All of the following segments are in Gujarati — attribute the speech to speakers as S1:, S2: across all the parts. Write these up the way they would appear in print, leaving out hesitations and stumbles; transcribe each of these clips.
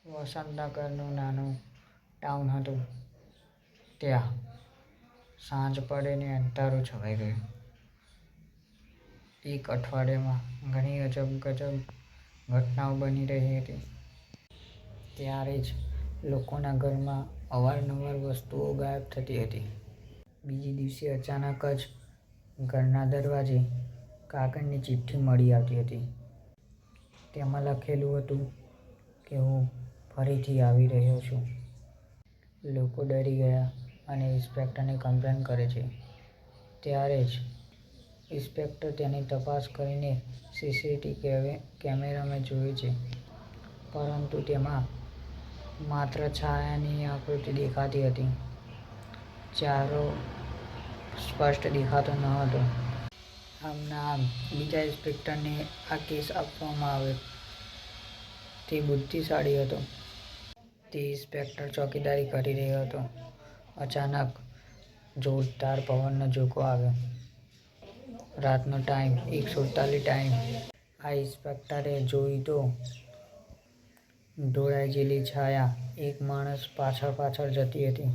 S1: વસંતનગરનું નાનું ટાઉન હતું. ત્યાં સાંજ પડે ને અંધારું છવાઈ ગયું. એક અઠવાડિયામાં ઘણી અજબ ગજબ ઘટનાઓ બની રહી હતી. ત્યારે જ લોકોના ઘરમાં અવારનવાર વસ્તુઓ ગાયબ થતી હતી. બીજે દિવસે અચાનક જ ઘરના દરવાજે કાગળની ચિઠ્ઠી મળી આવતી હતી. તેમાં લખેલું હતું કે હું ફરીથી આવી રહ્યો છું. લોકો ડરી ગયા અને ઇન્સ્પેક્ટરને કમ્પ્લેન કરે છે. ત્યારે જ ઇન્સ્પેક્ટર તેની તપાસ કરીને સીસીટીવી કેમેરામાં જુએ છે, પરંતુ તેમાં માત્ર છાયાની આકૃતિ દેખાતી હતી. ચહેરો સ્પષ્ટ દેખાતો ન હતો. આમ બીજા ઇન્સ્પેક્ટરને આ કેસ આપવામાં આવ્યો. તે બુદ્ધિશાળી હતો. તે ઇન્સ્પેક્ટર ચોકીદારી કરી રહ્યો હતો. અચાનક જોરદાર પવનનો ઝોકો આવ્યો. રાતનો ટાઈમ, 1:47 ટાઈમ. આ ઇન્સ્પેક્ટરે જોયું તો ઢોળાઈ ગયેલી છાયા એક માણસ પાછળ જતી હતી,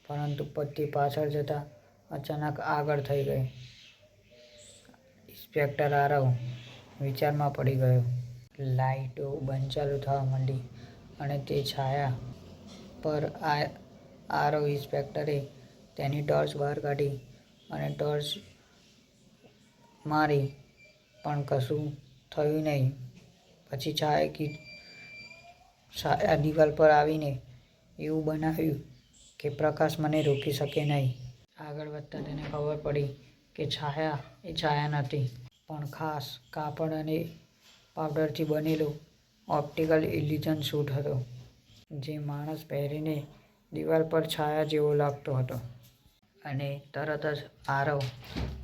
S1: પરંતુ તે પાછળ જતા અચાનક આગળ થઈ ગઈ. ઇન્સ્પેક્ટર આરવ વિચારમાં પડી ગયો. લાઈટો બંધ-ચાલુ થવા માંડી અને તે છાયા પર આરવ ઇન્સ્પેક્ટરે તેની ટોર્ચ બહાર કાઢી અને ટોર્ચ મારી, પણ કશું થયું નહીં. પછી છાયા દિવાલ પર આવીને એવું બનાવ્યું કે પ્રકાશ મને રોકી શકે નહીં. આગળ વધતા તેને ખબર પડી કે છાયા એ છાયા નહોતી, પણ ખાસ કાપડ અને પાવડરથી બનેલો ઓપ્ટિકલ ઇલ્યુઝન સૂટ હતો, જે માણસ પહેરીને દિવાલ પર છાયા જેવો લાગતો હતો. અને તરત જ આરવ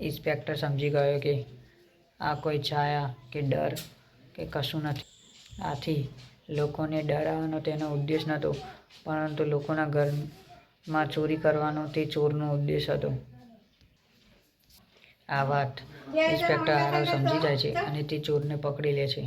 S1: ઇન્સ્પેક્ટર સમજી ગયો કે આ કોઈ છાયા કે ડર કે કશું નથી. આથી લોકોને ડરાવવાનો તેનો ઉદ્દેશ નહોતો, પરંતુ લોકોના ઘરમાં ચોરી કરવાનો તે ચોરનો ઉદ્દેશ હતો. આ વાત ઇન્સ્પેક્ટર આરવ સમજી જાય છે અને તે ચોરને પકડી લે છે.